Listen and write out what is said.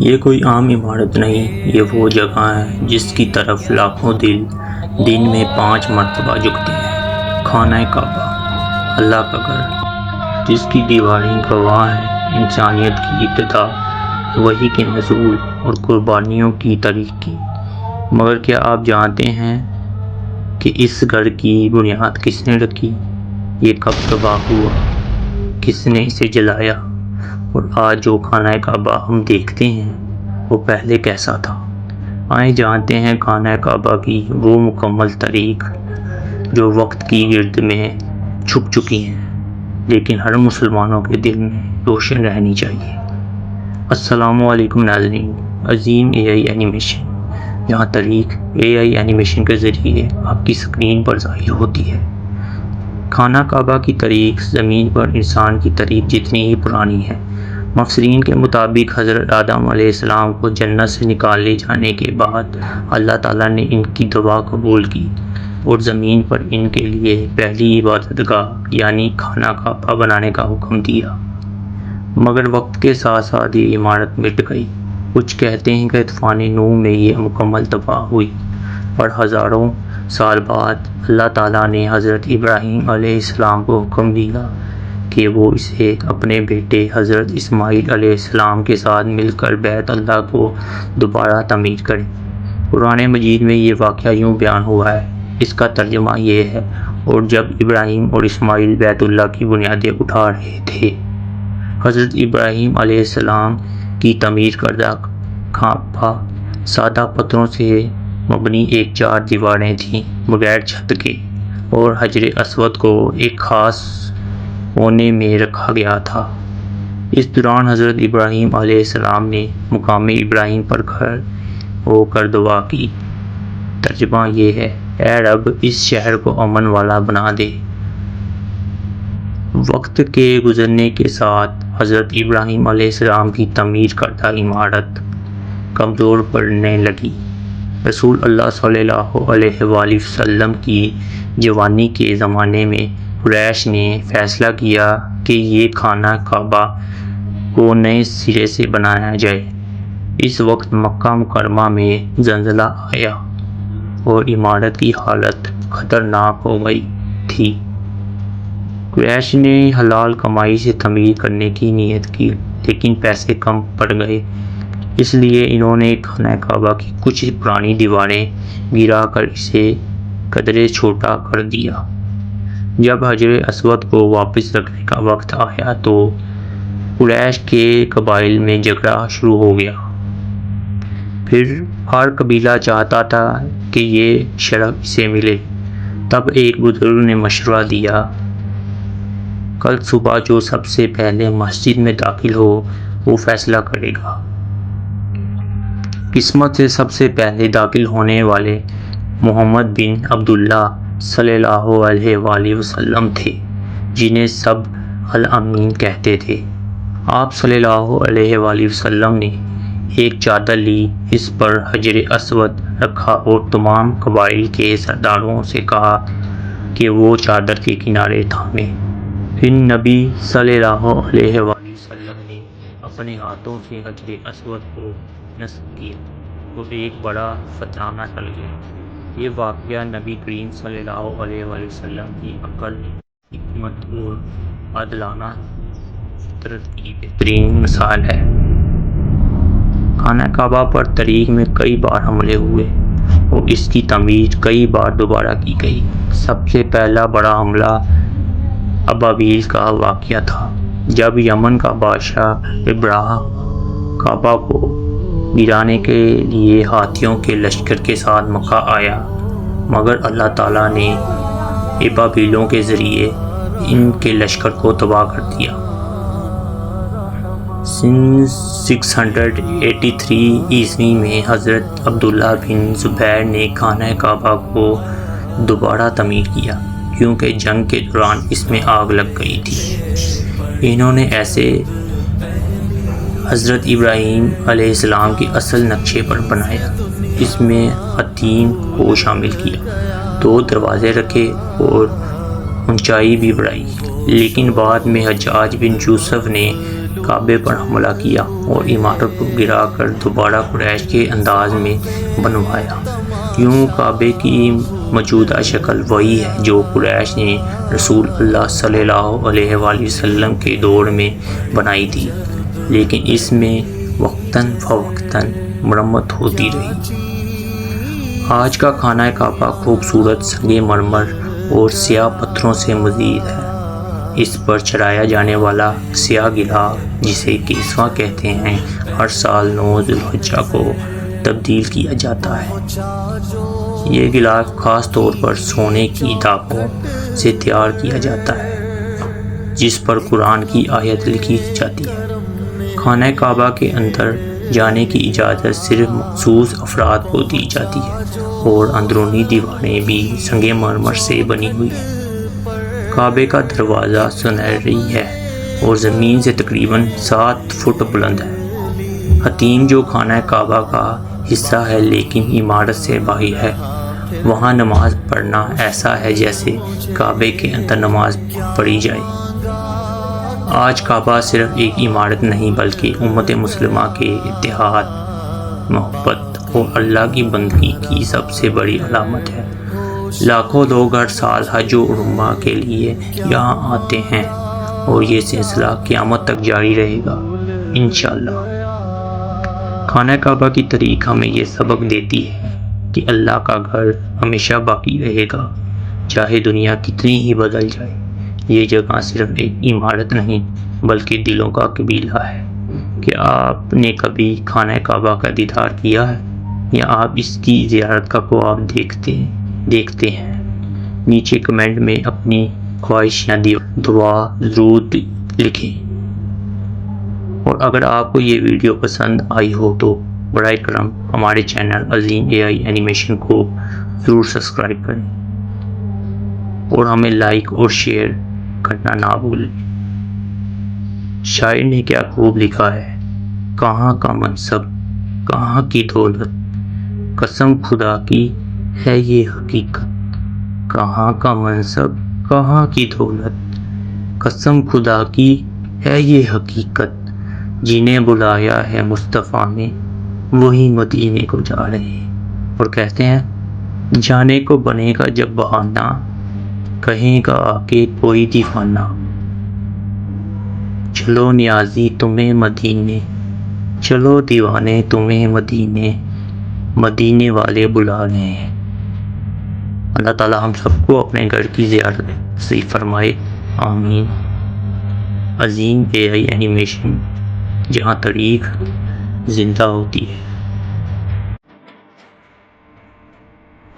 یہ کوئی عام عمارت نہیں، یہ وہ جگہ ہے جس کی طرف لاکھوں دل دن میں 5 مرتبہ جھکتے ہیں۔ خانہ کعبہ، اللہ کا گھر، جس کی دیواریں گواہ ہیں انسانیت کی ابتدا، وحی کے نزول اور قربانیوں کی تاریخ کی۔ مگر کیا آپ جانتے ہیں کہ اس گھر کی بنیاد کس نے رکھی؟ یہ کب تباہ ہوا؟ کس نے اسے جلایا؟ اور آج جو خانہ کعبہ ہم دیکھتے ہیں وہ پہلے کیسا تھا؟ آئیں جانتے ہیں خانہ کعبہ کی وہ مکمل تاریخ جو وقت کی گرد میں چھپ چکی ہیں لیکن ہر مسلمانوں کے دل میں روشن رہنی چاہیے۔ السلام علیکم ناظرین۔ عظیم AI اینیمیشن، جہاں تاریخ AI اینیمیشن کے ذریعے آپ کی سکرین پر ظاہر ہوتی ہے۔ خانہ کعبہ کی تاریخ زمین پر انسان کی تاریخ جتنی ہی پرانی ہے۔ مفسرین کے مطابق حضرت آدم علیہ السلام کو جنت سے نکال لے جانے کے بعد اللہ تعالیٰ نے ان کی دعا قبول کی اور زمین پر ان کے لیے پہلی عبادت گاہ یعنی خانہ کعبہ بنانے کا حکم دیا۔ مگر وقت کے ساتھ ساتھ یہ عمارت مٹ گئی۔ کچھ کہتے ہیں کہ طوفان نوح میں یہ مکمل تباہ ہوئی، اور ہزاروں سال بعد اللہ تعالیٰ نے حضرت ابراہیم علیہ السلام کو حکم دیا کہ وہ اسے اپنے بیٹے حضرت اسماعیل علیہ السلام کے ساتھ مل کر بیت اللہ کو دوبارہ تعمیر کریں۔ قرآن مجید میں یہ واقعہ یوں بیان ہوا ہے، اس کا ترجمہ یہ ہے: اور جب ابراہیم اور اسماعیل بیت اللہ کی بنیادیں اٹھا رہے تھے، حضرت ابراہیم علیہ السلام کی تعمیر کردہ کعبہ سادہ پتھروں سے مبنی ایک 4 دیواریں تھیں بغیر چھت کے، اور حجر اسود کو ایک خاص کونے میں رکھا گیا تھا۔ اس دوران حضرت ابراہیم علیہ السلام نے مقام ابراہیم پر کھڑے ہو کر دعا کی۔ ترجمہ یہ ہے: اے رب، اس شہر کو امن والا بنا دے۔ وقت کے گزرنے کے ساتھ حضرت ابراہیم علیہ السلام کی تعمیر کردہ عمارت کمزور پڑنے لگی۔ رسول اللہ صلی اللہ علیہ وآلہ وسلم کی جوانی کے زمانے میں قریش نے فیصلہ کیا کہ یہ خانہ کعبہ کو نئے سرے سے بنایا جائے۔ اس وقت مکہ مکرمہ میں زلزلہ آیا اور عمارت کی حالت خطرناک ہو گئی تھی۔ قریش نے حلال کمائی سے تعمیر کرنے کی نیت کی، لیکن پیسے کم پڑ گئے، اس لیے انہوں نے خانہ کعبہ کی کچھ پرانی دیواریں گرا کر اسے قدرے چھوٹا کر دیا۔ جب حجر اسود کو واپس رکھنے کا وقت آیا تو قریش کے قبائل میں جھگڑا شروع ہو گیا۔ پھر ہر قبیلہ چاہتا تھا کہ یہ شرف اسے ملے۔ تب ایک بزرگ نے مشورہ دیا: کل صبح جو سب سے پہلے مسجد میں داخل ہو وہ فیصلہ کرے گا۔ قسمت سے سب سے پہلے داخل ہونے والے محمد بن عبداللہ صلی اللہ علیہ وآلہ وسلم تھے، جنہیں سب الامین کہتے تھے۔ آپ صلی اللہ علیہ وآلہ وسلم نے ایک چادر لی، اس پر حجر اسود رکھا اور تمام قبائل کے سرداروں سے کہا کہ وہ چادر کے کنارے تھامیں۔ پھر نبی صلی اللہ علیہ وآلہ وسلم نے اپنے ہاتھوں سے حجر اسود کو نصب کیا اور ایک بڑا فسانہ ٹل گیا۔ یہ واقعہ نبی کریم صلی اللہ علیہ وآلہ وسلم کی عقل، حکمت اور عادلانہ فطرت کی بہترین مثال ہے۔ خانہ کعبہ پر تاریخ میں کئی بار حملے ہوئے اور اس کی تعمیر کئی بار دوبارہ کی گئی۔ سب سے پہلا بڑا حملہ ابابیل کا واقعہ تھا، جب یمن کا بادشاہ ابرہہ کعبہ کو گرانے کے لیے ہاتھیوں کے لشکر کے ساتھ مکہ آیا، مگر اللہ تعالیٰ نے ابابیلوں کے ذریعے ان کے لشکر کو تباہ کر دیا۔ سن 683 عیسوی میں حضرت عبداللہ بن زبیر نے خانہ کعبہ کو دوبارہ تعمیر کیا، کیونکہ جنگ کے دوران اس میں آگ لگ گئی تھی۔ انہوں نے اسے حضرت ابراہیم علیہ السلام کے اصل نقشے پر بنایا، اس میں خاتین کو شامل کیا، 2 دروازے رکھے اور اونچائی بھی بڑھائی۔ لیکن بعد میں حجاج بن یوسف نے کعبے پر حملہ کیا اور عمارت کو گرا کر دوبارہ قریش کے انداز میں بنوایا۔ یوں کعبے کی موجودہ شکل وہی ہے جو قریش نے رسول اللہ صلی اللہ علیہ وآلہ وسلم کے دور میں بنائی تھی، لیکن اس میں وقتاً فوقتاً مرمت ہوتی رہی۔ آج کا خانہ کعبہ خوبصورت سنگ مرمر اور سیاہ پتھروں سے مزید ہے۔ اس پر چڑھایا جانے والا سیاہ غلاف، جسے کسوہ کہتے ہیں، ہر سال 9 ذی الحجہ کو تبدیل کیا جاتا ہے۔ یہ غلاف خاص طور پر سونے کی دھاگوں سے تیار کیا جاتا ہے، جس پر قرآن کی آیت لکھی جاتی ہے۔ خانہ کعبہ کے اندر جانے کی اجازت صرف مخصوص افراد کو دی جاتی ہے، اور اندرونی دیواریں بھی سنگ مرمر سے بنی ہوئی ہیں۔ کعبے کا دروازہ سنہری ہے اور زمین سے تقریباً 7 فٹ بلند ہے۔ حتیم جو خانہ کعبہ کا حصہ ہے لیکن عمارت سے باہر ہے، وہاں نماز پڑھنا ایسا ہے جیسے کعبے کے اندر نماز پڑھی جائے۔ آج کعبہ صرف ایک عمارت نہیں بلکہ امت مسلمہ کے اتحاد، محبت اور اللہ کی بندگی کی سب سے بڑی علامت ہے۔ لاکھوں لوگ ہر سال حج و عمرہ کے لیے یہاں آتے ہیں، اور یہ سلسلہ قیامت تک جاری رہے گا انشاءاللہ۔ خانہ کعبہ کی تاریخ ہمیں یہ سبق دیتی ہے کہ اللہ کا گھر ہمیشہ باقی رہے گا، چاہے دنیا کتنی ہی بدل جائے۔ یہ جگہ صرف ایک عمارت نہیں بلکہ دلوں کا قبیلہ ہے۔ کیا آپ نے کبھی خانہ کعبہ کا دیدار کیا ہے، یا آپ اس کی زیارت کا خواب دیکھتے ہیں؟ نیچے کمنٹ میں اپنی خواہش یا دعا ضرور لکھیں، اور اگر آپ کو یہ ویڈیو پسند آئی ہو تو براہ کرم ہمارے چینل عظیم AI اینیمیشن کو ضرور سبسکرائب کریں، اور ہمیں لائک اور شیئر کرنا نہ بھولیں۔ شاعر نے کیا خوب لکھا ہے، کہاں کا منصب کہاں کی دولت، قسم خدا کی ہے یہ حقیقت۔ کہاں کا منصب کہاں کی دولت، قسم خدا کی ہے یہ حقیقت۔ جنہیں بلایا ہے مصطفیٰ نے وہی مدینے کو جا رہے ہیں۔ اور کہتے ہیں، جانے کو بنے گا جب بہانہ، کہیں گا آ کے کوئی دیوانہ۔ چلو نیازی تمہیں مدینے، چلو دیوانے تمہیں مدینے، مدینے والے بلا رہے ہیں۔ اللہ تعالی ہم سب کو اپنے گھر کی زیارت نصیب فرمائے، آمین۔ عظیم AI اینیمیشن، جہاں تاریخ زندہ ہوتی ہے۔